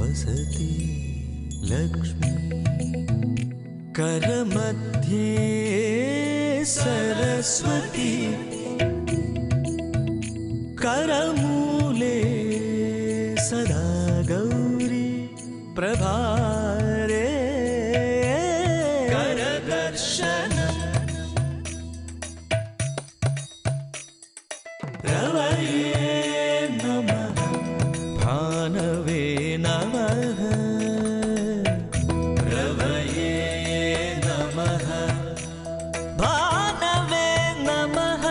वसति लक्ष्मी करमध्ये सरस्वती करमूले सदा गौरी प्रभारे करदर्शन रवये नमः भानवे नमः रवये नमः भानवे नमः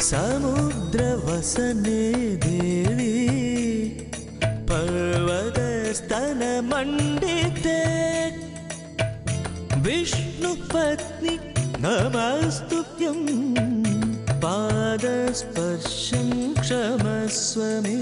समुद्रवसने देवी पर्वतस्तनमण्डिते विष्णुपत्नी नमस्तुभ्यं पादस्पर्शं क्षमस्व मे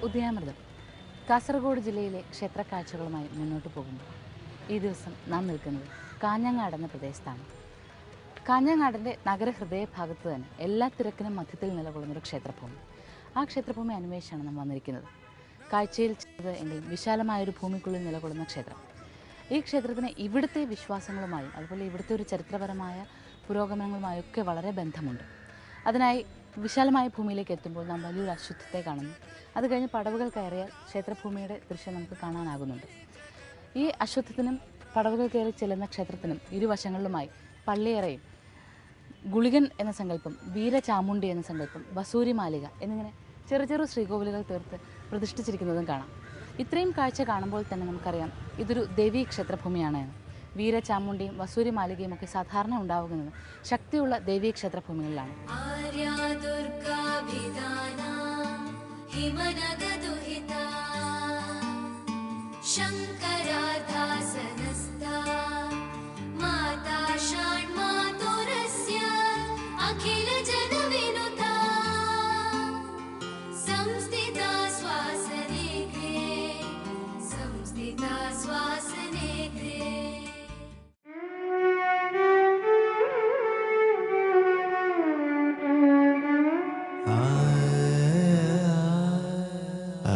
ഉദയാമൃതം കാസർഗോഡ് ജില്ലയിലെ ക്ഷേത്രക്കാഴ്ചകളുമായി മുന്നോട്ട് പോകുന്നു. ഈ ദിവസം നാം നിൽക്കുന്നത് കാഞ്ഞങ്ങാട് എന്ന പ്രദേശത്താണ്. കാഞ്ഞങ്ങാടിൻ്റെ നഗരഹൃദയ ഭാഗത്ത് തന്നെ എല്ലാ തിരക്കിനും മധ്യത്തിൽ നിലകൊള്ളുന്നൊരു ക്ഷേത്രഭൂമി. ആ ക്ഷേത്രഭൂമി അന്വേഷിച്ചാണ് നാം വന്നിരിക്കുന്നത്. കാഴ്ചയിൽ ചെറുത് എങ്കിലും വിശാലമായൊരു ഭൂമിക്കുള്ളിൽ നിലകൊള്ളുന്ന ക്ഷേത്രം. ഈ ക്ഷേത്രത്തിന് ഇവിടുത്തെ വിശ്വാസങ്ങളുമായും അതുപോലെ ഇവിടുത്തെ ഒരു ചരിത്രപരമായ പുരോഗമനങ്ങളുമായൊക്കെ വളരെ ബന്ധമുണ്ട്. അതിനായി വിശാലമായ ഭൂമിയിലേക്ക് എത്തുമ്പോൾ നാം വലിയൊരു അശുദ്ധത്തെ കാണുന്നു. അത് കഴിഞ്ഞ് പടവുകൾ കയറിയാൽ ക്ഷേത്രഭൂമിയുടെ ദൃശ്യം നമുക്ക് കാണാനാകുന്നുണ്ട്. ഈ അശുദ്ധത്തിനും പടവുകൾ കയറി ചെല്ലുന്ന ക്ഷേത്രത്തിനും ഇരുവശങ്ങളിലുമായി പള്ളിയറയും ഗുളികൻ എന്ന സങ്കല്പം, വീരചാമുണ്ഡി എന്ന സങ്കല്പം, വസൂരി മാലിക എന്നിങ്ങനെ ചെറു ശ്രീകോവിലുകൾ തീർത്ത് പ്രതിഷ്ഠിച്ചിരിക്കുന്നതും കാണാം. ഇത്രയും കാഴ്ച കാണുമ്പോൾ തന്നെ നമുക്കറിയാം ഇതൊരു ദേവീ ക്ഷേത്രഭൂമിയാണ്. വീരചാമുണ്ടിയും വസൂരി മാലികയും ഒക്കെ സാധാരണ ഉണ്ടാവുന്നത് ശക്തിയുള്ള ദേവീ ക്ഷേത്രഭൂമികളിലാണ്.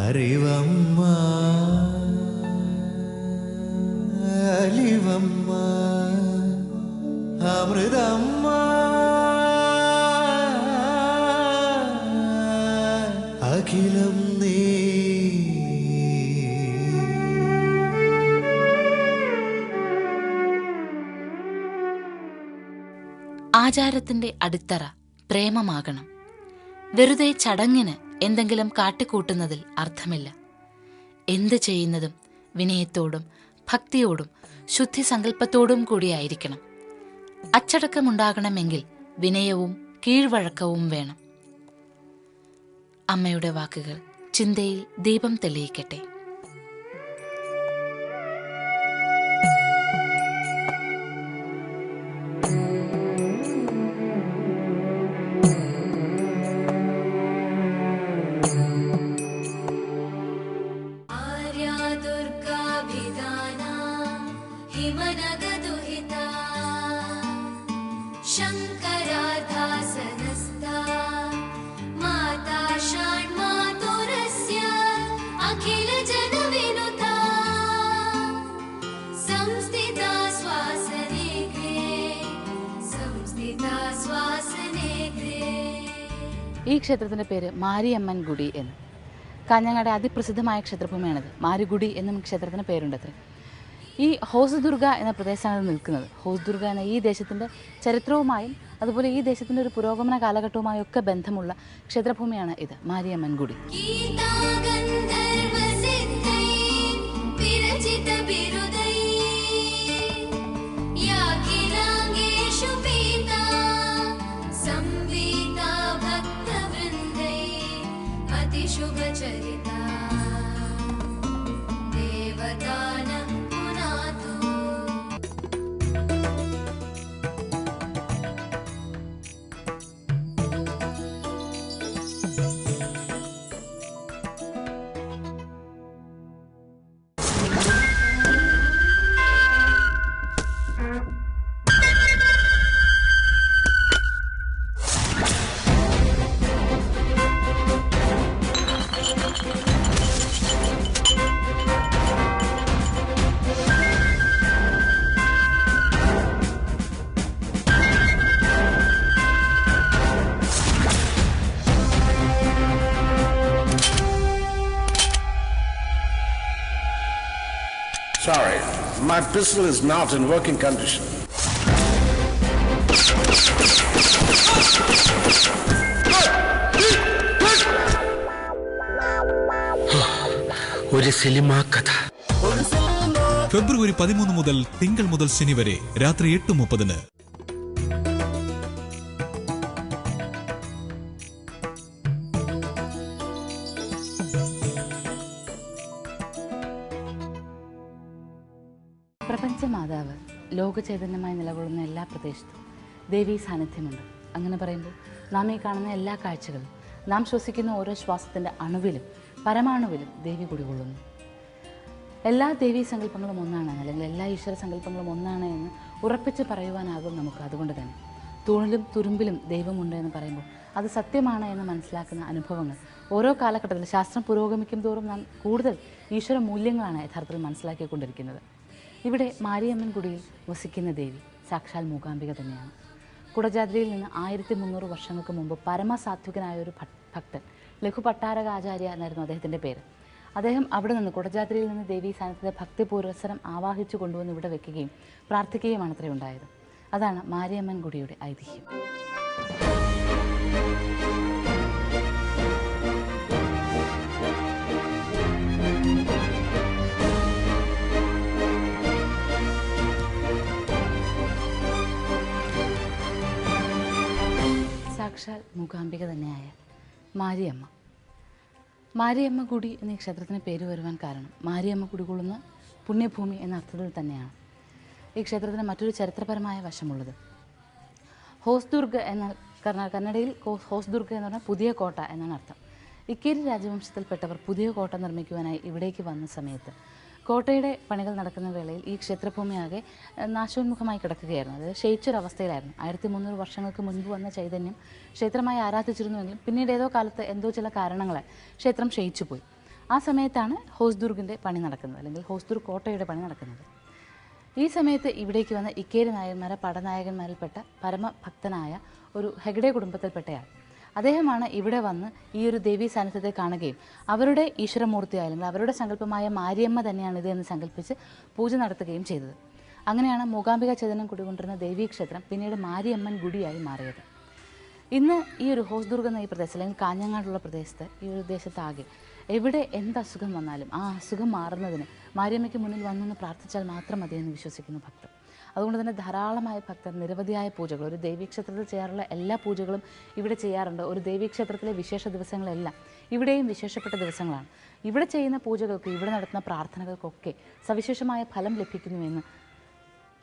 അറിവമ്മ അലിവമ്മ അമൃതമ്മ അഖിലം നീ. ആചാരത്തിന്റെ അടിത്തറ പ്രേമമാകണം. വെറുതെ ചടങ്ങിന് എന്തെങ്കിലും കാട്ടിക്കൂട്ടുന്നതിൽ അർത്ഥമില്ല. എന്ത് ചെയ്യുന്നതും വിനയത്തോടും ഭക്തിയോടും ശുദ്ധിസങ്കല്പത്തോടും കൂടിയായിരിക്കണം. അച്ചടക്കമുണ്ടാകണമെങ്കിൽ വിനയവും കീഴ്വഴക്കവും വേണം. അമ്മയുടെ വാക്കുകൾ ചിന്തയിൽ ദീപം തെളിയിക്കട്ടെ. हिमनगदुहिता शङ्करार्धासनस्था माता षण्मातुरस्य अखिलजनविनुता संस्थिता श्वासने गृहे ഈ ക്ഷേത്രത്തിൻ്റെ പേര് മാരിയമ്മൻ ഗുഡി എന്ന്. കാഞ്ഞങ്ങാട് അതിപ്രസിദ്ധമായ ക്ഷേത്രഭൂമിയാണിത്. മാരിഗുഡി എന്നും ക്ഷേത്രത്തിന് പേരുണ്ടത്രേ. ഈ ഹോസ്ദുർഗ എന്ന പ്രദേശമാണ് നിൽക്കുന്നത്. ഹോസ്ദുർഗ എന്ന ഈ ദേശത്തിൻ്റെ ചരിത്രവുമായും അതുപോലെ ഈ ദേശത്തിൻ്റെ ഒരു പുരോഗമന കാലഘട്ടവുമായും ഒക്കെ ബന്ധമുള്ള ക്ഷേത്രഭൂമിയാണ് ഇത്, Mariamman Gudi. शुभचरिता देवदान पुनातु Sorry, my pistol is not in working condition. ഒരു സിനിമാ കഥ. ഫെബ്രുവരി 13 മുതൽ തിങ്കൾ മുതൽ ശനി വരെ രാത്രി 8:30. പ്രപഞ്ചമാതാവ് ലോകചൈതന്യമായി നിലകൊള്ളുന്ന എല്ലാ പ്രദേശത്തും ദേവീ സാന്നിധ്യമുണ്ട്. അങ്ങനെ പറയുമ്പോൾ നാം ഈ കാണുന്ന എല്ലാ കാഴ്ചകളും, നാം ശ്വസിക്കുന്ന ഓരോ ശ്വാസത്തിൻ്റെ അണുവിലും പരമാണുവിലും ദേവി കുടികൊള്ളുന്നു. എല്ലാ ദേവീ സങ്കല്പങ്ങളും ഒന്നാണ്, അല്ലെങ്കിൽ എല്ലാ ഈശ്വര സങ്കല്പങ്ങളും ഒന്നാണ് എന്ന് ഉറപ്പിച്ച് പറയുവാനാകും നമുക്ക്. അതുകൊണ്ട് തന്നെ തൂണിലും തുരുമ്പിലും ദൈവമുണ്ട് എന്ന് പറയുമ്പോൾ അത് സത്യമാണ് എന്ന് മനസ്സിലാക്കുന്ന അനുഭവങ്ങൾ ഓരോ കാലഘട്ടത്തിൽ ശാസ്ത്രം പുരോഗമിക്കും തോറും നാം കൂടുതൽ ഈശ്വര മൂല്യങ്ങളാണ് യഥാർത്ഥത്തിൽ മനസ്സിലാക്കിക്കൊണ്ടിരിക്കുന്നത്. ഇവിടെ മാരിയമ്മൻ ഗുഡിയിൽ വസിക്കുന്ന ദേവി സാക്ഷാൽ മൂകാംബിക തന്നെയാണ്. കുടജാദ്രിയിൽ നിന്ന് 1300 വർഷങ്ങൾക്ക് മുമ്പ് പരമസാത്വികനായ ഒരു ഭക്തൻ, ലഘു പട്ടാരകാചാര്യ എന്നായിരുന്നു അദ്ദേഹത്തിൻ്റെ പേര്. അദ്ദേഹം അവിടെ നിന്ന് കുടജാദ്രിയിൽ നിന്ന് ദേവീ സാന്നിധ്യത്തെ ഭക്തി പുരസ്സരം ആവാഹിച്ചു കൊണ്ടുവന്ന് ഇവിടെ വെക്കുകയും പ്രാർത്ഥിക്കുകയുമാണ് അത്രയും ഉണ്ടായത്. അതാണ് മാരിയമ്മൻ ഗുഡിയുടെ ഐതിഹ്യം. സാക്ഷാൽ മൂകാംബിക തന്നെയായ മാരിയമ്മ. മാരിയമ്മ ഗുഡി എന്ന ക്ഷേത്രത്തിന് പേര് വരുവാൻ കാരണം മാരിയമ്മ കുടികൊള്ളുന്ന പുണ്യഭൂമി എന്ന അർത്ഥത്തിൽ തന്നെയാണ്. ഈ ക്ഷേത്രത്തിന് മറ്റൊരു ചരിത്രപരമായ വശമുള്ളത്. ഹോസ്ദുർഗ് എന്ന കന്നഡയിൽ ഹോസ്ദുർഗ് എന്ന് പറഞ്ഞാൽ പുതിയ കോട്ട എന്നാണ് അർത്ഥം. ഇക്കേരി രാജവംശത്തിൽപ്പെട്ടവർ പുതിയ കോട്ട നിർമ്മിക്കുവാനായി ഇവിടേക്ക് വന്ന സമയത്ത് കോട്ടയുടെ പണികൾ നടക്കുന്ന വേളയിൽ ഈ ക്ഷേത്രഭൂമിയാകെ നാശോന്മുഖമായി കിടക്കുകയായിരുന്നു. അതായത് ക്ഷയിച്ചൊരവസ്ഥയിലായിരുന്നു. 1300 വർഷങ്ങൾക്ക് മുൻപ് വന്ന ചൈതന്യം ക്ഷേത്രമായി ആരാധിച്ചിരുന്നുവെങ്കിലും പിന്നീട് ഏതോ കാലത്ത് എന്തോ ചില കാരണങ്ങളാൽ ക്ഷേത്രം ക്ഷയിച്ചുപോയി. ആ സമയത്താണ് ഹോസ്ദുർഗിൻ്റെ പണി നടക്കുന്നത്, അല്ലെങ്കിൽ ഹോസ്ദുർഗ് കോട്ടയുടെ പണി നടക്കുന്നത്. ഈ സമയത്ത് ഇവിടേക്ക് വന്ന ഇക്കേരി നായന്മാരെ പടനായകന്മാരിൽപ്പെട്ട പരമഭക്തനായ ഒരു ഹെഗ്ഡെ കുടുംബത്തിൽപ്പെട്ടയാൾ, അദ്ദേഹമാണ് ഇവിടെ വന്ന് ഈ ഒരു ദേവീ സാന്നിധ്യത്തെ കാണുകയും അവരുടെ ഈശ്വരമൂർത്തിയായ, അല്ലെങ്കിൽ അവരുടെ സങ്കല്പമായ മാരിയമ്മ തന്നെയാണിത് എന്ന് സങ്കല്പിച്ച് പൂജ നടത്തുകയും ചെയ്തത്. അങ്ങനെയാണ് മൂകാംബിക ചൈതന്യം കുടികൊണ്ടിരുന്ന ദേവീക്ഷേത്രം പിന്നീട് മാരിയമ്മൻ ഗുഡിയായി മാറിയത്. ഇന്ന് ഈ ഒരു ഹോസ്ദുർഗ് എന്ന ഈ പ്രദേശത്ത്, അല്ലെങ്കിൽ കാഞ്ഞങ്ങാടുള്ള പ്രദേശത്ത്, ഈ ഒരു ദേശത്താകെ എവിടെ എന്ത് അസുഖം വന്നാലും ആ അസുഖം മാറുന്നതിന് മാരിയമ്മയ്ക്ക് മുന്നിൽ വന്നെന്ന് പ്രാർത്ഥിച്ചാൽ മാത്രം മതിയെന്ന് വിശ്വസിക്കുന്ന ഭക്തർ. അതുകൊണ്ട് തന്നെ ധാരാളമായ ഭക്തർ നിരവധിയായ പൂജകൾ, ഒരു ദേവീക്ഷേത്രത്തിൽ ചെയ്യാറുള്ള എല്ലാ പൂജകളും ഇവിടെ ചെയ്യാറുണ്ട്. ഒരു ദേവീക്ഷേത്രത്തിലെ വിശേഷ ദിവസങ്ങളെല്ലാം ഇവിടെയും വിശേഷപ്പെട്ട ദിവസങ്ങളാണ്. ഇവിടെ ചെയ്യുന്ന പൂജകൾക്ക്, ഇവിടെ നടത്തുന്ന പ്രാർത്ഥനകൾക്കൊക്കെ സവിശേഷമായ ഫലം ലഭിക്കുന്നുവെന്ന്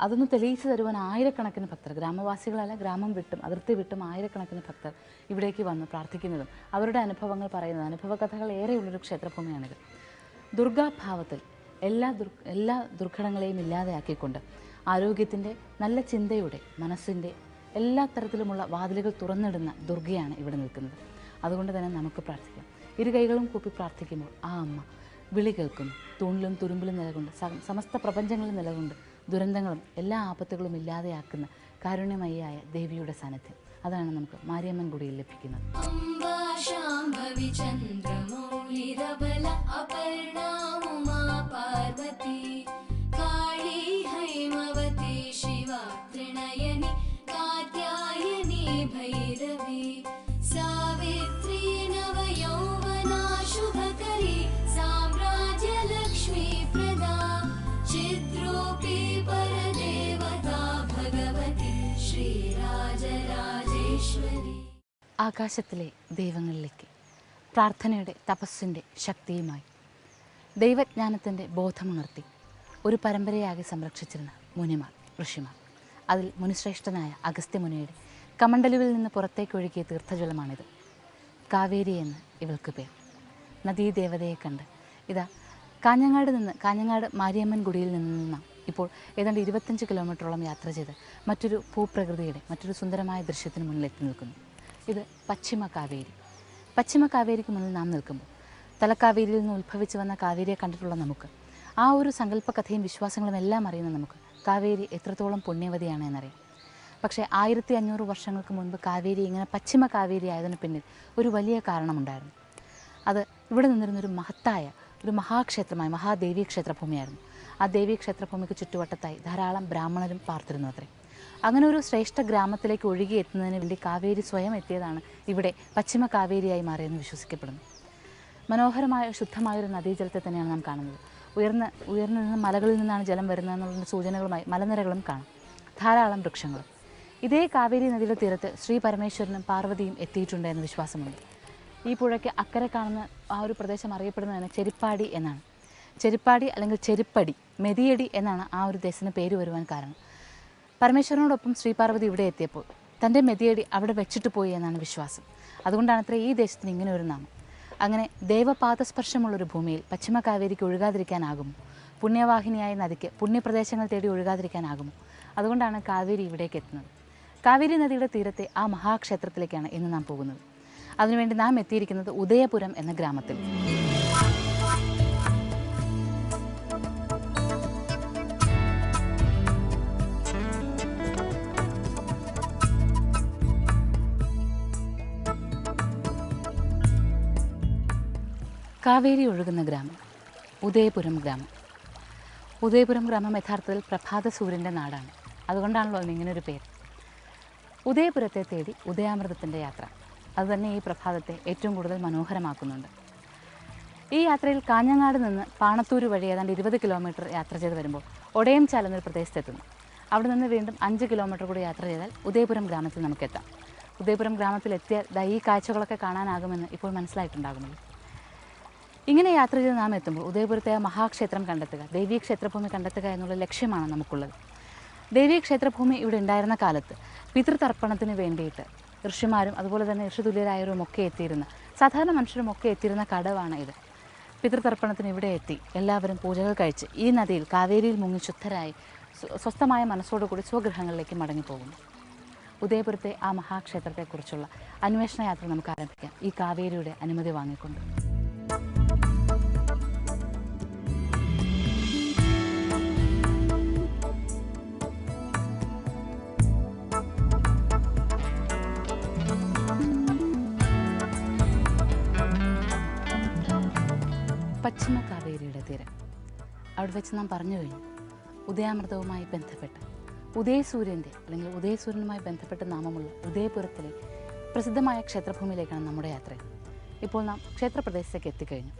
അതൊന്ന് തെളിയിച്ചു തരുവാൻ ആയിരക്കണക്കിന് ഭക്തർ, ഗ്രാമവാസികളല്ല ഗ്രാമം വിട്ടും അതിർത്തി വിട്ടും ആയിരക്കണക്കിന് ഭക്തർ ഇവിടേക്ക് വന്ന് പ്രാർത്ഥിക്കുന്നതും അവരുടെ അനുഭവങ്ങൾ പറയുന്നത്, അനുഭവകഥകൾ ഏറെയുള്ളൊരു ക്ഷേത്രഭൂമിയാണിത്. ദുർഗാഭാവത്തിൽ എല്ലാ ദുർഘടങ്ങളെയും ഇല്ലാതെയാക്കിക്കൊണ്ട് ആരോഗ്യത്തിൻ്റെ, നല്ല ചിന്തയുടെ, മനസ്സിൻ്റെ എല്ലാ തരത്തിലുമുള്ള വാതിലുകൾ തുറന്നിടുന്ന ദുർഗയാണ് ഇവിടെ നിൽക്കുന്നത്. അതുകൊണ്ട് തന്നെ നമുക്ക് പ്രാർത്ഥിക്കാം. ഇരു കൈകളും കൂപ്പി പ്രാർത്ഥിക്കുമ്പോൾ ആ അമ്മ വിളി കേൾക്കുന്നു. തൂണിലും തുരുമ്പിലും നിലകൊണ്ട്, സമസ്ത പ്രപഞ്ചങ്ങളിലും നിലകൊണ്ട് ദുരന്തങ്ങളും എല്ലാ ആപത്തുകളും ഇല്ലാതെയാക്കുന്ന കാരുണ്യമയിയായ ദേവിയുടെ സാന്നിധ്യം, അതാണ് നമുക്ക് മാരിയമ്മൻ ഗുഡിയിൽ ലഭിക്കുന്നത്. अम्बा शाम्भवी चन्द्रमौलिरबल अपर्णा उमा पार्वती काली हैमवती शिवा त्रिनयनी कात्यायनी भैरवी सावित्री नवयौवना शुभकरी साम्राज्यलक्ष्मी प्रदा चिद्रूपी परदेवता भगवती श्रीराजराजेश्वरी. ആകാശത്തിലെ ദൈവങ്ങളിലേക്ക് പ്രാർത്ഥനയുടെ തപസ്സിൻ്റെ ശക്തിയുമായി ദൈവജ്ഞാനത്തിൻ്റെ ബോധമുണർത്തി ഒരു പരമ്പരയാകെ സംരക്ഷിച്ചിരുന്ന മുനിമാർ, ഋഷിമാർ. അതിൽ മുനിശ്രേഷ്ഠനായ അഗസ്ത്യമുനിയുടെ കമണ്ഡലുവിൽ നിന്ന് പുറത്തേക്കൊഴുകിയ തീർത്ഥജലമാണിത്. കാവേരി എന്ന് ഇവൾക്ക് പേർ. നദീദേവതയെ കണ്ട് ഇതാ കാഞ്ഞങ്ങാട് മാരിയമ്മൻ ഗുഡിയിൽ നിന്നാം ഇപ്പോൾ ഏതാണ്ട് 25 കിലോമീറ്ററോളം യാത്ര ചെയ്ത് മറ്റൊരു ഭൂപ്രകൃതിയുടെ മറ്റൊരു സുന്ദരമായ ദൃശ്യത്തിന് മുന്നിലെത്തി നിൽക്കുന്നു. ഇത് പശ്ചിമ കാവേരി. പശ്ചിമ കാവേരിക്ക് മുന്നിൽ നാം നിൽക്കുമ്പോൾ തലക്കാവേരിയിൽ നിന്ന് ഉത്ഭവിച്ച് വന്ന കാവേരിയെ കണ്ടിട്ടുള്ള നമുക്ക്, ആ ഒരു സങ്കല്പകഥയും വിശ്വാസങ്ങളും എല്ലാം അറിയുന്ന നമുക്ക് കാവേരി എത്രത്തോളം പുണ്യവതിയാണ് എന്നറിയാം. പക്ഷേ 1500 വർഷങ്ങൾക്ക് മുൻപ് കാവേരി ഇങ്ങനെ പശ്ചിമ കാവേരി ആയതിനു പിന്നിൽ ഒരു വലിയ കാരണമുണ്ടായിരുന്നു. അത് ഇവിടെ നിന്നിരുന്നൊരു മഹത്തായ ഒരു മഹാക്ഷേത്രമായ മഹാദേവീ ക്ഷേത്രഭൂമിയായിരുന്നു. ആ ദേവീ ക്ഷേത്രഭൂമിക്ക് ചുറ്റുവട്ടത്തായി ധാരാളം ബ്രാഹ്മണരും പാർത്തിരുന്നു അത്രേ. അങ്ങനെ ഒരു ശ്രേഷ്ഠ ഗ്രാമത്തിലേക്ക് ഒഴുകി എത്തുന്നതിന് വേണ്ടി കാവേരി സ്വയം എത്തിയതാണ് ഇവിടെ പശ്ചിമ കാവേരിയായി മാറിയെന്ന് വിശ്വസിക്കപ്പെടുന്നു. മനോഹരമായ ശുദ്ധമായൊരു നദീജലത്തെ തന്നെയാണ് നാം കാണുന്നത്. ഉയർന്നു നിന്ന് മലകളിൽ നിന്നാണ് ജലം വരുന്നതെന്നുള്ള സൂചനകളുമായി മലനിരകളും കാണാം, ധാരാളം വൃക്ഷങ്ങളും. ഇതേ കാവേരി നദിയുടെ തീരത്ത് ശ്രീ പരമേശ്വരനും പാർവതിയും എത്തിയിട്ടുണ്ട് എന്ന് വിശ്വാസമുണ്ട്. ഈ പുഴയ്ക്ക് അക്കരെ കാണുന്ന ആ ഒരു പ്രദേശം അറിയപ്പെടുന്നതിന് ചെരിപ്പാടി എന്നാണ്. ചെരിപ്പാടി അല്ലെങ്കിൽ ചെരിപ്പടി, മെതിയടി എന്നാണ് ആ ഒരു ദേശത്തിന് പേര് വരുവാൻ കാരണം. പരമേശ്വരനോടൊപ്പം ശ്രീപാർവതി ഇവിടെ എത്തിയപ്പോൾ തൻ്റെ മെതിയടി അവിടെ വെച്ചിട്ട് പോയി എന്നാണ് വിശ്വാസം. അതുകൊണ്ടാണ് അത്ര ഈ ദേശത്തിന് ഇങ്ങനെ ഒരു നാമം. അങ്ങനെ ദേവപാദസ്പർശമുള്ളൊരു ഭൂമിയിൽ പശ്ചിമ കാവേരിക്ക് ഒഴുകാതിരിക്കാനാകുമോ? പുണ്യവാഹിനിയായ നദിക്ക് പുണ്യപ്രദേശങ്ങൾ തേടി ഒഴുകാതിരിക്കാനാകുമോ? അതുകൊണ്ടാണ് കാവേരി ഇവിടേക്ക് എത്തുന്നത്. കാവേരി നദിയുടെ തീരത്തെ ആ മഹാക്ഷേത്രത്തിലേക്കാണ് ഇന്ന് നാം പോകുന്നത്. അതിനുവേണ്ടി നാം എത്തിയിരിക്കുന്നത് ഉദയപുരം എന്ന ഗ്രാമത്തിൽ. കാവേരി ഒഴുകുന്ന ഗ്രാമം ഉദയപുരം ഗ്രാമം. ഉദയപുരം ഗ്രാമം യഥാർത്ഥത്തിൽ പ്രഭാത സൂര്യൻ്റെ നാടാണ്. അതുകൊണ്ടാണല്ലോ അതിനിങ്ങനൊരു പേര്. ഉദയപുരത്തെ തേടി ഉദയാമൃതത്തിൻ്റെ യാത്ര, അതുതന്നെ ഈ പ്രഭാതത്തെ ഏറ്റവും കൂടുതൽ മനോഹരമാക്കുന്നുണ്ട്. ഈ യാത്രയിൽ കാഞ്ഞങ്ങാട് നിന്ന് പാണത്തൂര് വഴി ഏതാണ്ട് 20 കിലോമീറ്റർ യാത്ര ചെയ്ത് വരുമ്പോൾ ഒടയംചാൽ എന്നൊരു പ്രദേശത്തെത്തുന്നു. അവിടെ നിന്ന് വീണ്ടും 5 കിലോമീറ്റർ കൂടി യാത്ര ചെയ്താൽ ഉദയപുരം ഗ്രാമത്തിൽ നമുക്കെത്താം. ഉദയപുരം ഗ്രാമത്തിലെത്തിയാൽ ഈ കാഴ്ചകളൊക്കെ കാണാനാകുമെന്ന് ഇപ്പോൾ മനസ്സിലായിട്ടുണ്ടാകുമല്ലോ. ഇങ്ങനെ യാത്ര ചെയ്ത് നാം എത്തുമ്പോൾ ഉദയപുരത്തെ മഹാക്ഷേത്രം കണ്ടെത്തുക, ദേവീ ക്ഷേത്രഭൂമി കണ്ടെത്തുക എന്നുള്ള ലക്ഷ്യമാണ് നമുക്കുള്ളത്. ദേവീ ക്ഷേത്രഭൂമി ഇവിടെ ഉണ്ടായിരുന്ന കാലത്ത് പിതൃതർപ്പണത്തിന് വേണ്ടിയിട്ട് ഋഷിമാരും അതുപോലെ തന്നെ ഋഷിതുല്യരായവരും ഒക്കെ എത്തിയിരുന്ന, സാധാരണ മനുഷ്യരുമൊക്കെ എത്തിയിരുന്ന കടവാണ് ഇത്. പിതൃതർപ്പണത്തിന് ഇവിടെ എത്തി എല്ലാവരും പൂജകൾ കഴിച്ച് ഈ നദിയിൽ കാവേരിയിൽ മുങ്ങി ശുദ്ധരായി സ്വസ്ഥമായ മനസ്സോടുകൂടി സ്വഗൃഹങ്ങളിലേക്ക് മടങ്ങിപ്പോകുന്നു. ഉദയപുരത്തെ ആ മഹാക്ഷേത്രത്തെക്കുറിച്ചുള്ള അന്വേഷണ യാത്ര നമുക്ക് ആരംഭിക്കാം ഈ കാവേരിയുടെ അനുമതി വാങ്ങിക്കൊണ്ട്. പശ്ചിമ കാവേരിയുടെ തീരം. അവിടെ വെച്ച് നാം പറഞ്ഞു കഴിഞ്ഞു ഉദയാമൃതവുമായി ബന്ധപ്പെട്ട് ഉദയസൂര്യൻ്റെ അല്ലെങ്കിൽ ഉദയസൂര്യനുമായി ബന്ധപ്പെട്ട് നാമമുള്ള ഉദയപുരത്തിലെ പ്രസിദ്ധമായ ക്ഷേത്രഭൂമിയിലേക്കാണ് നമ്മുടെ യാത്ര. ഇപ്പോൾ നാം ക്ഷേത്രപ്രദേശത്തേക്ക് എത്തിക്കഴിഞ്ഞു.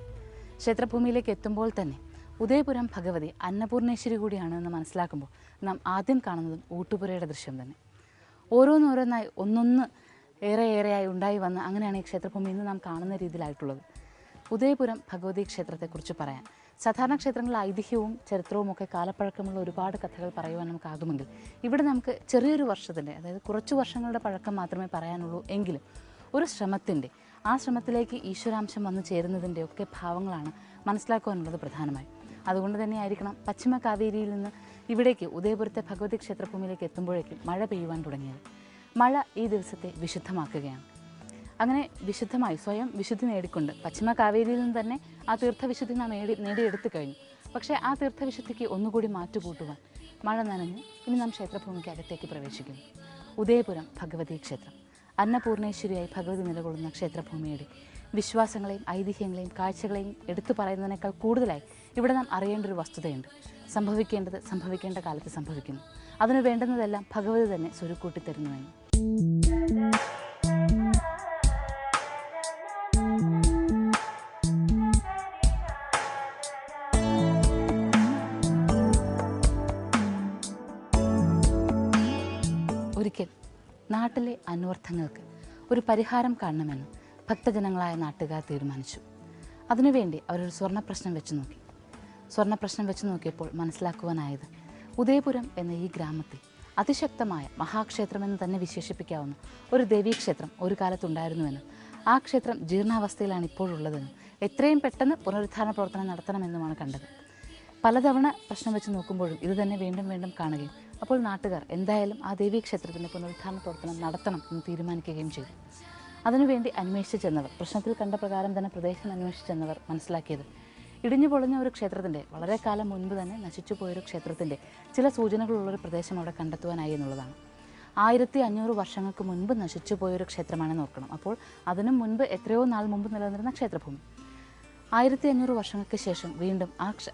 ക്ഷേത്രഭൂമിയിലേക്ക് എത്തുമ്പോൾ തന്നെ ഉദയപുരം ഭഗവതി അന്നപൂർണേശ്വരി കൂടിയാണെന്ന് മനസ്സിലാക്കുമ്പോൾ നാം ആദ്യം കാണുന്നതും ഊട്ടുപുരയുടെ ദൃശ്യം തന്നെ. ഓരോന്നോരോന്നായി ഒന്നൊന്ന് ഏറെയായി ഉണ്ടായി വന്ന് അങ്ങനെയാണ് ഈ ക്ഷേത്രഭൂമി ഇന്ന് നാം കാണുന്ന രീതിയിലായിട്ടുള്ളത്. ഉദയപുരം ഭഗവതി ക്ഷേത്രത്തെക്കുറിച്ച് പറയാൻ സാധാരണ ക്ഷേത്രങ്ങളിൽ ഐതിഹ്യവും ചരിത്രവും ഒക്കെ കാലപ്പഴക്കമുള്ള ഒരുപാട് കഥകൾ പറയുവാൻ നമുക്കാകുമെങ്കിൽ ഇവിടെ നമുക്ക് ചെറിയൊരു വർഷത്തിൻ്റെ, അതായത് കുറച്ച് വർഷങ്ങളുടെ പഴക്കം മാത്രമേ പറയാനുള്ളൂ. എങ്കിലും ഒരു ശ്രമത്തിൻ്റെ, ആ ശ്രമത്തിലേക്ക് ഈശ്വരാംശം വന്നു ചേരുന്നതിൻ്റെ ഒക്കെ ഭാവങ്ങളാണ് മനസ്സിലാക്കുവാനുള്ളത് പ്രധാനമായും. അതുകൊണ്ട് തന്നെയായിരിക്കണം പശ്ചിമ കാവേരിയിൽ നിന്ന് ഇവിടേക്ക് ഉദയപുരത്തെ ഭഗവതി ക്ഷേത്രഭൂമിയിലേക്ക് എത്തുമ്പോഴേക്കും മഴ പെയ്യുവാൻ തുടങ്ങിയത്. മഴ ഈ ദിവസത്തെ വിശുദ്ധമാക്കുകയാണ്. അങ്ങനെ വിശുദ്ധമായി സ്വയം വിശുദ്ധി നേടിക്കൊണ്ട് പശ്ചിമ കാവേരിയിൽ നിന്ന് തന്നെ ആ തീർത്ഥവിശുദ്ധി നാം നേടിയെടുത്തു കഴിഞ്ഞു. പക്ഷേ ആ തീർത്ഥവിശുദ്ധിക്ക് ഒന്നുകൂടി മാറ്റുകൂട്ടുവാൻ മഴ നനഞ്ഞ് ഇനി നാം ക്ഷേത്രഭൂമിക്ക് അകത്തേക്ക് പ്രവേശിക്കുന്നു. ഉദയപുരം ഭഗവതി ക്ഷേത്രം അന്നപൂർണേശ്വരിയായി ഭഗവതി നിലകൊള്ളുന്ന ക്ഷേത്രഭൂമിയുടെ വിശ്വാസങ്ങളെയും ഐതിഹ്യങ്ങളെയും കാഴ്ചകളെയും എടുത്തു പറയുന്നതിനേക്കാൾ കൂടുതലായി ഇവിടെ നാം അറിയേണ്ട ഒരു വസ്തുതയുണ്ട്. സംഭവിക്കേണ്ടത് സംഭവിക്കേണ്ട കാലത്ത് സംഭവിക്കുന്നു. അതിനു വേണ്ടുന്നതെല്ലാം ഭഗവതി തന്നെ സ്വരുക്കൂട്ടി തരുന്നുവെന്ന്. ഒരിക്കൽ നാട്ടിലെ അന്വർത്ഥങ്ങൾക്ക് ഒരു പരിഹാരം കാണണമെന്ന് ഭക്തജനങ്ങളായ നാട്ടുകാർ തീരുമാനിച്ചു. അതിനുവേണ്ടി അവരൊരു സ്വർണ്ണപ്രശ്നം വെച്ച് നോക്കി. സ്വർണ്ണപ്രശ്നം വെച്ച് നോക്കിയപ്പോൾ മനസ്സിലാക്കുവാനായത് ഉദയപുരം എന്ന ഈ ഗ്രാമത്തിൽ അതിശക്തമായ മഹാക്ഷേത്രമെന്ന് തന്നെ വിശേഷിപ്പിക്കാവുന്ന ഒരു ദേവീക്ഷേത്രം ഒരു കാലത്തുണ്ടായിരുന്നുവെന്നും ആ ക്ഷേത്രം ജീർണാവസ്ഥയിലാണ് ഇപ്പോഴുള്ളതെന്നും എത്രയും പെട്ടെന്ന് പുനരുദ്ധാരണ പ്രവർത്തനം നടത്തണമെന്നുമാണ് കണ്ടത്. പലതവണ പ്രശ്നം വെച്ച് നോക്കുമ്പോഴും ഇത് തന്നെ വീണ്ടും വീണ്ടും കാണുകയും അപ്പോൾ നാട്ടുകാർ എന്തായാലും ആ ദേവീക്ഷേത്രത്തിൻ്റെ പുനരുദ്ധാരണ പ്രവർത്തനം നടത്തണം എന്ന് തീരുമാനിക്കുകയും ചെയ്തു. അതിനുവേണ്ടി അന്വേഷിച്ച് ചെന്നവർ, പ്രശ്നത്തിൽ കണ്ട പ്രകാരം തന്നെ പ്രദേശം അന്വേഷിച്ച് ചെന്നവർ മനസ്സിലാക്കിയത് ഇടിഞ്ഞു പൊളിഞ്ഞ ഒരു ക്ഷേത്രത്തിൻ്റെ, വളരെ കാലം മുൻപ് തന്നെ നശിച്ചു പോയൊരു ക്ഷേത്രത്തിൻ്റെ ചില സൂചനകളുള്ളൊരു പ്രദേശം അവിടെ കണ്ടെത്തുവാനായി എന്നുള്ളതാണ്. 1500 വർഷങ്ങൾക്ക് മുൻപ് നശിച്ചു പോയൊരു ക്ഷേത്രമാണെന്ന് ഓർക്കണം. അപ്പോൾ അതിനും മുൻപ് എത്രയോ നാൾ മുമ്പ് നിലനിന്നിരുന്ന ക്ഷേത്രഭൂമി 1500 വർഷങ്ങൾക്ക് ശേഷം വീണ്ടും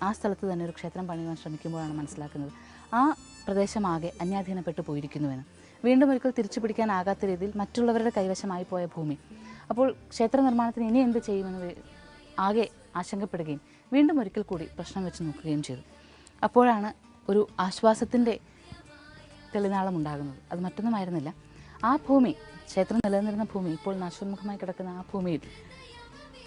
ആ സ്ഥലത്ത് തന്നെ ഒരു ക്ഷേത്രം പണിയുവാൻ ശ്രമിക്കുമ്പോഴാണ് മനസ്സിലാക്കുന്നത് ആ പ്രദേശമാകെ അന്യാധീനപ്പെട്ടു പോയിരിക്കുന്നുവെന്ന്. വീണ്ടും ഒരിക്കൽ തിരിച്ചു പിടിക്കാനാകാത്ത രീതിയിൽ മറ്റുള്ളവരുടെ കൈവശമായി പോയ ഭൂമി. അപ്പോൾ ക്ഷേത്ര നിർമ്മാണത്തിന് ഇനി എന്ത് ചെയ്യുമെന്ന് ആകെ ആശങ്കപ്പെടുകയും വീണ്ടും ഒരിക്കൽ കൂടി പ്രശ്നം വെച്ച് നോക്കുകയും ചെയ്തു. അപ്പോഴാണ് ഒരു ആശ്വാസത്തിൻ്റെ തെളിനാളം ഉണ്ടാകുന്നത്. അത് മറ്റൊന്നുമായിരുന്നില്ല, ആ ഭൂമി, ക്ഷേത്രം നിലനിന്നിരുന്ന ഭൂമി, ഇപ്പോൾ നാശോന്മുഖമായി കിടക്കുന്ന ആ ഭൂമിയിൽ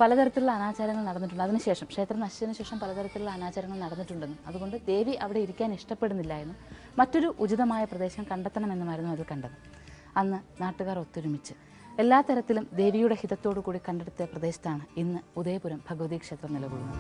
പലതരത്തിലുള്ള അനാചാരങ്ങൾ നടന്നിട്ടുണ്ട്. അതിനുശേഷം ക്ഷേത്രം നശിച്ചതിന് ശേഷം പലതരത്തിലുള്ള അനാചാരങ്ങൾ നടന്നിട്ടുണ്ടെന്നും അതുകൊണ്ട് ദേവി അവിടെ ഇരിക്കാൻ ഇഷ്ടപ്പെടുന്നില്ല എന്നും മറ്റൊരു ഉചിതമായ പ്രദേശം കണ്ടെത്തണമെന്നുമായിരുന്നു അത് കണ്ടത്. അന്ന് നാട്ടുകാർ ഒത്തൊരുമിച്ച് എല്ലാ തരത്തിലും ദേവിയുടെ ഹിതത്തോടു കൂടി കണ്ടെടുത്ത പ്രദേശത്താണ് ഇന്ന് ഉദയപുരം ഭഗവതി ക്ഷേത്രം നിലകൊള്ളുന്നത്.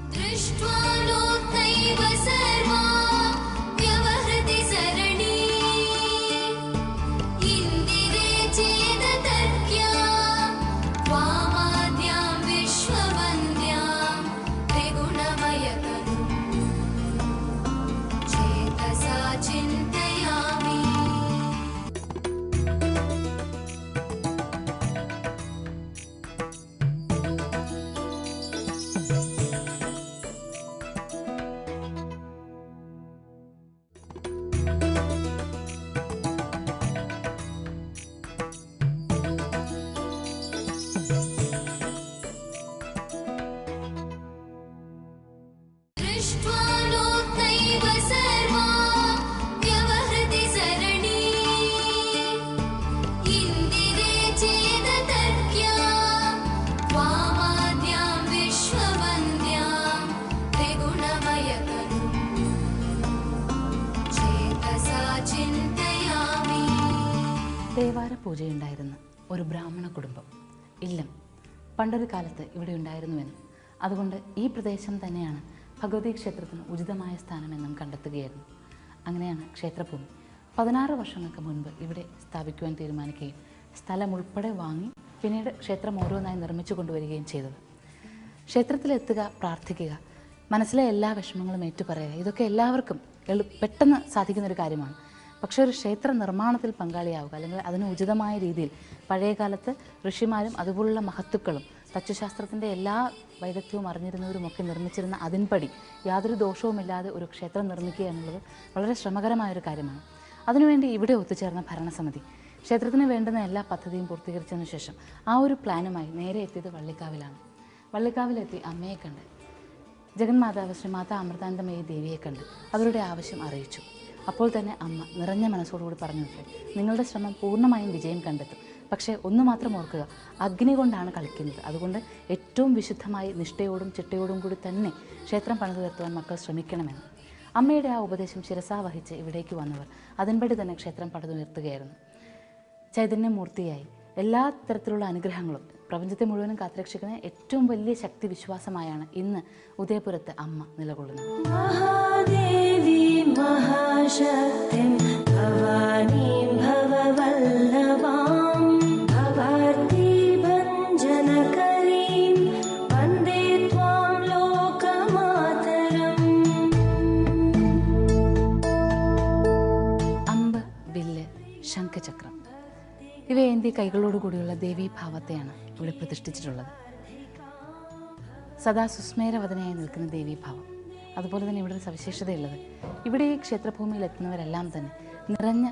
ദേവാര പൂജയുണ്ടായിരുന്ന ഒരു ബ്രാഹ്മണ കുടുംബം ഇല്ലം പണ്ടൊരു കാലത്ത് ഇവിടെ ഉണ്ടായിരുന്നുവെന്നും അതുകൊണ്ട് ഈ പ്രദേശം തന്നെയാണ് ഭഗവതി ക്ഷേത്രത്തിന് ഉചിതമായ സ്ഥാനമെന്നും കണ്ടെത്തുകയായിരുന്നു. അങ്ങനെയാണ് ക്ഷേത്രഭൂമി 16 വർഷങ്ങൾക്ക് മുൻപ് ഇവിടെ സ്ഥാപിക്കുവാൻ തീരുമാനിക്കുകയും സ്ഥലം ഉൾപ്പെടെ വാങ്ങി പിന്നീട് ക്ഷേത്രം ഓരോന്നായി നിർമ്മിച്ചു കൊണ്ടുവരികയും ചെയ്തത്. ക്ഷേത്രത്തിലെത്തുക, പ്രാർത്ഥിക്കുക, മനസ്സിലെ എല്ലാ വിഷമങ്ങളും ഏറ്റുപറയുക, ഇതൊക്കെ എല്ലാവർക്കും പെട്ടെന്ന് സാധിക്കുന്നൊരു കാര്യമാണ്. പക്ഷേ ഒരു ക്ഷേത്ര നിർമ്മാണത്തിൽ പങ്കാളിയാവുക, അല്ലെങ്കിൽ അതിന് ഉചിതമായ രീതിയിൽ പഴയകാലത്ത് ഋഷിമാരും അതുപോലുള്ള മഹത്തുക്കളും തച്ചുശാസ്ത്രത്തിൻ്റെ എല്ലാ വൈദഗ്ധ്യവും അറിഞ്ഞിരുന്നവരുമൊക്കെ നിർമ്മിച്ചിരുന്ന അതിൻപടി യാതൊരു ദോഷവുമില്ലാതെ ഒരു ക്ഷേത്രം നിർമ്മിക്കുക എന്നുള്ളത് വളരെ ശ്രമകരമായൊരു കാര്യമാണ്. അതിനുവേണ്ടി ഇവിടെ ഒത്തുചേർന്ന ഭരണസമിതി ക്ഷേത്രത്തിന് വേണ്ടുന്ന എല്ലാ പദ്ധതിയും പൂർത്തീകരിച്ചതിനു ശേഷം ആ ഒരു പ്ലാനുമായി നേരെ എത്തിയത് വള്ളിക്കാവിലാണ്. വള്ളിക്കാവിലെത്തി അമ്മയെ കണ്ട്, ജഗന്മാതാവ് ശ്രീ മാതാ അമൃതാനന്ദമയി ദേവിയെ കണ്ട് അവരുടെ ആവശ്യം അറിയിച്ചു. അപ്പോൾ തന്നെ അമ്മ നിറഞ്ഞ മനസ്സോടുകൂടി പറഞ്ഞു, നിങ്ങളുടെ ശ്രമം പൂർണ്ണമായും വിജയം കണ്ടെത്തും. പക്ഷേ ഒന്ന് മാത്രം ഓർക്കുക, അഗ്നി കൊണ്ടാണ് കളിക്കുന്നത്. അതുകൊണ്ട് ഏറ്റവും വിശുദ്ധമായി നിഷ്ഠയോടും ചിട്ടയോടും കൂടി തന്നെ ക്ഷേത്രം പണിതു തീർത്തുവാൻ മക്കൾ ശ്രമിക്കണമെന്ന്. അമ്മയുടെ ആ ഉപദേശം ശിരസാ വഹിച്ച് ഇവിടേക്ക് വന്നവർ അതിൻപടി തന്നെ ക്ഷേത്രം പണിതുയർത്തുകയായിരുന്നു. ചൈതന്യമൂർത്തിയായി എല്ലാ തരത്തിലുള്ള അനുഗ്രഹങ്ങളും പ്രപഞ്ചത്തെ മുഴുവനും കാത്തുരക്ഷിക്കുന്ന ഏറ്റവും വലിയ ശക്തി വിശ്വാസമായാണ് ഇന്ന് ഉദയപുരത്ത് അമ്മ നിലകൊള്ളുന്നത്. മഹാദേവി മഹാശക്തിം ഭവാനീം ഭവവല്ലഭാം ഭവാർത്തിഭഞ്ജനകരീം വന്ദേ ത്വാം ലോകമാതരം. അമ്പ്, വില്ല്, ശംഖചക്രം ഇവയേന്തി കൈകളോടുകൂടിയുള്ള ദേവീഭാവത്തെയാണ് ഇവിടെ പ്രതിഷ്ഠിച്ചിട്ടുള്ളത്. സദാ സുസ്മേരവദനയായി നിൽക്കുന്ന ദേവീഭാവം. അതുപോലെ തന്നെ ഇവിടെ ഒരു സവിശേഷതയുള്ളത്, ഇവിടെ ഈ ക്ഷേത്രഭൂമിയിൽ എത്തുന്നവരെല്ലാം തന്നെ നിറഞ്ഞ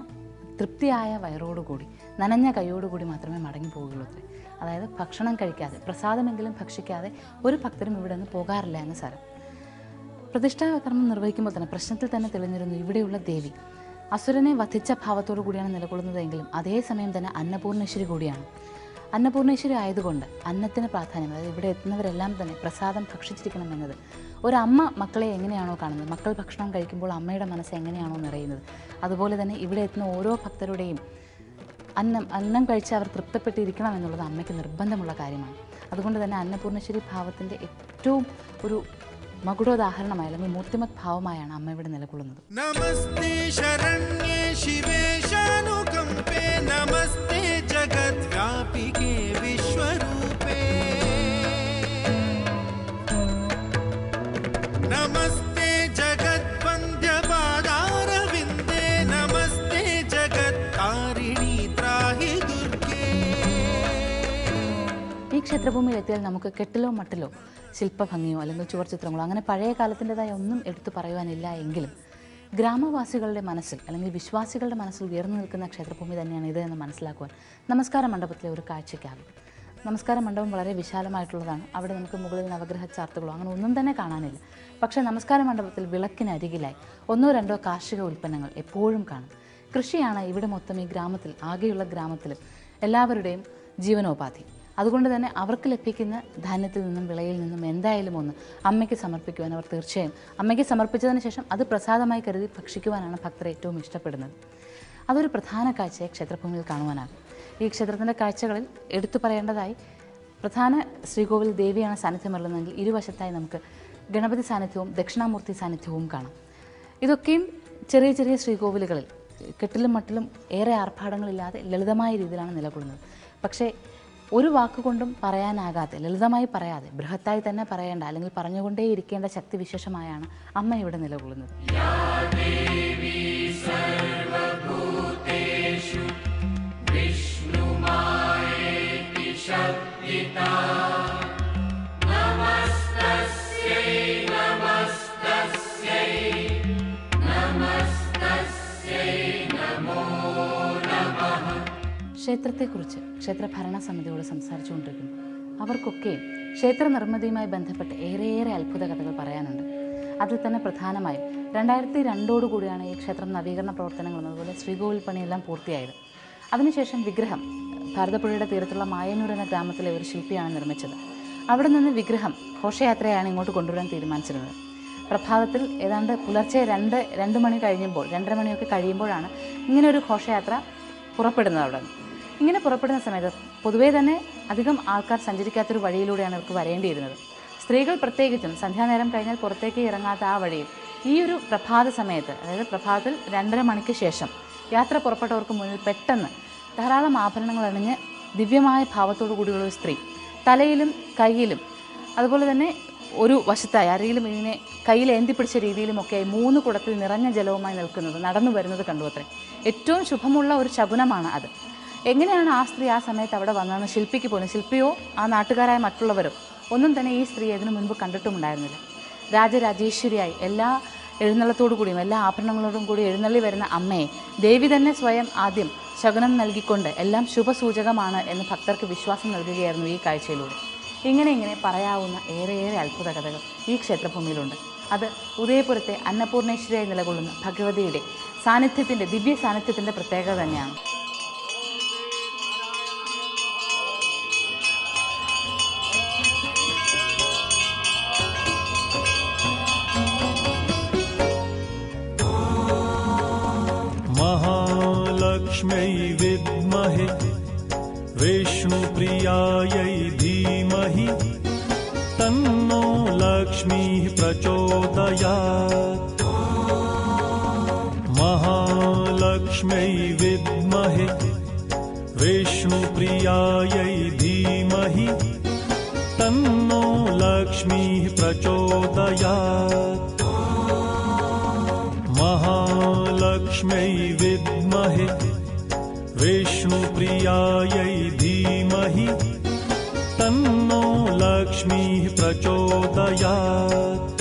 തൃപ്തിയായ വയറോടുകൂടി നനഞ്ഞ കൈയോടുകൂടി മാത്രമേ മടങ്ങി പോവുകയുള്ളൂ അത്രേ. അതായത് ഭക്ഷണം കഴിക്കാതെ, പ്രസാദമെങ്കിലും ഭക്ഷിക്കാതെ ഒരു ഭക്തരും ഇവിടെ നിന്ന് പോകാറില്ല എന്ന് സാരം. പ്രതിഷ്ഠാകർമ്മം നിർവഹിക്കുമ്പോൾ തന്നെ പ്രശ്നത്തിൽ തന്നെ തെളിഞ്ഞിരുന്നു ഇവിടെയുള്ള ദേവി അസുരനെ വധിച്ച ഭാവത്തോടു കൂടിയാണ് നിലകൊള്ളുന്നതെങ്കിലും അതേസമയം തന്നെ അന്നപൂർണേശ്വരി കൂടിയാണ്. അന്നപൂർണേശ്വരി ആയതുകൊണ്ട് അന്നത്തിന് പ്രാധാന്യം, അതായത് ഇവിടെ എത്തുന്നവരെല്ലാം തന്നെ പ്രസാദം ഭക്ഷിച്ചിരിക്കണമെന്നത്. ഒരമ്മ മക്കളെ എങ്ങനെയാണോ കാണുന്നത്, മക്കൾ ഭക്ഷണം കഴിക്കുമ്പോൾ അമ്മയുടെ മനസ്സ് എങ്ങനെയാണോ നിറയുന്നത്, അതുപോലെ തന്നെ ഇവിടെ എത്തുന്ന ഓരോ ഭക്തരുടെയും അന്നം കഴിച്ച് അവർ തൃപ്തപ്പെട്ടിരിക്കണം എന്നുള്ളത് അമ്മയ്ക്ക് നിർബന്ധമുള്ള കാര്യമാണ്. അതുകൊണ്ട് തന്നെ അന്നപൂർണേശ്വരി ഭാവത്തിൻ്റെ ഏറ്റവും ഒരു മകുടോദാഹരണമായി അല്ലെങ്കിൽ മൂർത്തിമത് ഭാവമായാണ് അമ്മ ഇവിടെ നിലകൊള്ളുന്നത്. നമസ്തേ ശരണ്യേ ശിവേ ശാനുകമ്പേ നമസ്തേ ജഗദ്വ്യാപികേ വിശ്വരൂപേ നമസ്തേ ജഗദ്വന്ദ്യപാദാരവിന്ദേ നമസ്തേ ജഗത്കാരിണീ ത്രാഹി ദുർഗേ. ഈ ക്ഷേത്രഭൂമിയിൽ എത്തിയാൽ നമുക്ക് കെട്ടിലോ മട്ടിലോ ശില്പഭംഗിയോ അല്ലെങ്കിൽ ചുവർച്ചിത്രങ്ങളോ അങ്ങനെ പഴയ കാലത്തിൻ്റെതായ ഒന്നും എടുത്തു പറയുവാനില്ല എങ്കിലും ഗ്രാമവാസികളുടെ മനസ്സിൽ അല്ലെങ്കിൽ വിശ്വാസികളുടെ മനസ്സിൽ ഉയർന്നു നിൽക്കുന്ന ക്ഷേത്രഭൂമി തന്നെയാണ് ഇത് എന്ന് മനസ്സിലാക്കുവാൻ നമസ്കാര മണ്ഡപത്തിലെ ഒരു കാഴ്ചയ്ക്കാകും. നമസ്കാര മണ്ഡപം വളരെ വിശാലമായിട്ടുള്ളതാണ്. അവിടെ നമുക്ക് മുകളിൽ നവഗ്രഹ ചാർത്തുകളോ അങ്ങനെ ഒന്നും തന്നെ കാണാനില്ല. പക്ഷേ നമസ്കാര മണ്ഡപത്തിൽ വിളക്കിനരികിലായി ഒന്നോ രണ്ടോ കാർഷിക ഉൽപ്പന്നങ്ങൾ എപ്പോഴും കാണും. കൃഷിയാണ് ഇവിടെ മൊത്തം ഈ ഗ്രാമത്തിൽ, ആകെയുള്ള ഗ്രാമത്തിലും എല്ലാവരുടെയും ജീവനോപാധി. അതുകൊണ്ട് തന്നെ അവർക്ക് ലഭിക്കുന്ന ധാന്യത്തിൽ നിന്നും വിളയിൽ നിന്നും എന്തായാലും ഒന്ന് അമ്മയ്ക്ക് സമർപ്പിക്കുവാൻ അവർ തീർച്ചയായും അമ്മയ്ക്ക് സമർപ്പിച്ചതിന് ശേഷം അത് പ്രസാദമായി കരുതി ഭക്ഷിക്കുവാനാണ് ഭക്തർ ഏറ്റവും ഇഷ്ടപ്പെടുന്നത്. അതൊരു പ്രധാന കാഴ്ചയെ ക്ഷേത്രഭൂമിയിൽ കാണുവാനാകും. ഈ ക്ഷേത്രത്തിൻ്റെ കാഴ്ചകളിൽ എടുത്തു പറയേണ്ടതായി പ്രധാന ശ്രീകോവിൽ ദേവിയാണ് സാന്നിധ്യമരുന്നതെങ്കിൽ ഇരുവശത്തായി നമുക്ക് ഗണപതി സാന്നിധ്യവും ദക്ഷിണാമൂർത്തി സാന്നിധ്യവും കാണാം. ഇതൊക്കെയും ചെറിയ ചെറിയ ശ്രീകോവിലുകളിൽ കെട്ടിലും മട്ടിലും ഏറെ ആർഭാടങ്ങളില്ലാതെ ലളിതമായ രീതിയിലാണ് നിലകൊള്ളുന്നത്. പക്ഷേ ഒരു വാക്കുകൊണ്ടും പറയാനാകാതെ, ലളിതമായി പറയാതെ ബൃഹത്തായി തന്നെ പറയേണ്ട അല്ലെങ്കിൽ പറഞ്ഞുകൊണ്ടേ ഇരിക്കേണ്ട ശക്തിവിശേഷമായാണ് അമ്മ ഇവിടെ നിലകൊള്ളുന്നത്. ക്ഷേത്രത്തെക്കുറിച്ച് ക്ഷേത്ര ഭരണസമിതിയോട് സംസാരിച്ചുകൊണ്ടിരിക്കുന്നു. അവർക്കൊക്കെയും ക്ഷേത്ര നിർമ്മിതിയുമായി ബന്ധപ്പെട്ട് ഏറെയേറെ അത്ഭുത കഥകൾ പറയാനുണ്ട്. അതിൽ തന്നെ പ്രധാനമായും 2002 കൂടിയാണ് ഈ ക്ഷേത്രം നവീകരണ പ്രവർത്തനങ്ങളും അതുപോലെ ശ്രീകോവിൽ പണിയെല്ലാം പൂർത്തിയായത്. അതിനുശേഷം വിഗ്രഹം ഭാരതപ്പുഴയുടെ തീരത്തുള്ള മായന്നൂർ എന്ന ഗ്രാമത്തിലെ ഒരു ശില്പിയാണ് നിർമ്മിച്ചത്. അവിടെ നിന്ന് വിഗ്രഹം ഘോഷയാത്രയാണ് ഇങ്ങോട്ട് കൊണ്ടുവരാൻ തീരുമാനിച്ചിരുന്നത്. പ്രഭാതത്തിൽ ഏതാണ്ട് പുലർച്ചെ 2 മണി കഴിയുമ്പോൾ 2:30 മണിയൊക്കെ കഴിയുമ്പോഴാണ് ഇങ്ങനെ ഒരു ഘോഷയാത്ര പുറപ്പെടുന്നത്. അവിടെ ഇങ്ങനെ പുറപ്പെടുന്ന സമയത്ത് പൊതുവേ തന്നെ അധികം ആൾക്കാർ സഞ്ചരിക്കാത്തൊരു വഴിയിലൂടെയാണ് ഇവർക്ക് വരേണ്ടിയിരുന്നത്. സ്ത്രീകൾ പ്രത്യേകിച്ചും സന്ധ്യാനേരം കഴിഞ്ഞാൽ പുറത്തേക്ക് ഇറങ്ങാത്ത ആ വഴിയിൽ ഈ ഒരു പ്രഭാത സമയത്ത്, അതായത് പ്രഭാതത്തിൽ 2:30 മണിക്ക് ശേഷം യാത്ര പുറപ്പെട്ടവർക്ക് മുന്നിൽ പെട്ടെന്ന് ധാരാളം ആഭരണങ്ങൾ അണിഞ്ഞ് ദിവ്യമായ ഭാവത്തോടു കൂടിയുള്ള ഒരു സ്ത്രീ തലയിലും കയ്യിലും അതുപോലെ തന്നെ ഒരു വശത്തായി ആരെങ്കിലും ഇതിനെ കയ്യിൽ ഏന്തിപ്പിടിച്ച രീതിയിലുമൊക്കെയായി 3 കുടത്തിൽ നിറഞ്ഞ ജലവുമായി നിൽക്കുന്നത് നടന്നു വരുന്നത് കണ്ടു അത്രേ. ഏറ്റവും ശുഭമുള്ള ഒരു ശകുനമാണ് അത്. എങ്ങനെയാണ് ആ സ്ത്രീ ആ സമയത്ത് അവിടെ വന്നതെന്ന് ശില്പിക്ക് പോലും, ശില്പിയോ ആ നാട്ടുകാരായ മറ്റുള്ളവരോ ഒന്നും തന്നെ ഈ സ്ത്രീ അതിനു മുൻപ് കണ്ടിട്ടുമുണ്ടായിരുന്നില്ല. രാജരാജേശ്വരിയായി എല്ലാ എഴുന്നള്ളത്തോടു കൂടിയും എല്ലാ ആഭരണങ്ങളോടും കൂടി എഴുന്നള്ളി വരുന്ന അമ്മയെ ദേവി തന്നെ സ്വയം ആദ്യം ശകുനം നൽകിക്കൊണ്ട് എല്ലാം ശുഭസൂചകമാണ് എന്ന് ഭക്തർക്ക് വിശ്വാസം നൽകുകയായിരുന്നു ഈ കാഴ്ചയിലൂടെ. ഇങ്ങനെ പറയാവുന്ന ഏറെയേറെ അത്ഭുത കഥകൾ ഈ ക്ഷേത്രഭൂമിയിലുണ്ട്. അത് ഉദയപുരത്തെ അന്നപൂർണേശ്വരിയായി നിലകൊള്ളുന്ന ഭഗവതിയുടെ സാന്നിധ്യത്തിൻ്റെ ദിവ്യ സാന്നിധ്യത്തിൻ്റെ പ്രത്യേകത തന്നെയാണ്. महालक्ष्म्यै विद्महे विष्णुप्रियायै धीमहि तन्नो लक्ष्मीः प्रचोदयात् महालक्ष्म्यै विद्महे विष्णुप्रियायै धीमहि तन्नो लक्ष्मीः प्रचोदयात् महालक्ष्म्यै विद्महे विष्णुप्रियायै धीमहि तन्नो लक्ष्मीः प्रचोदयात्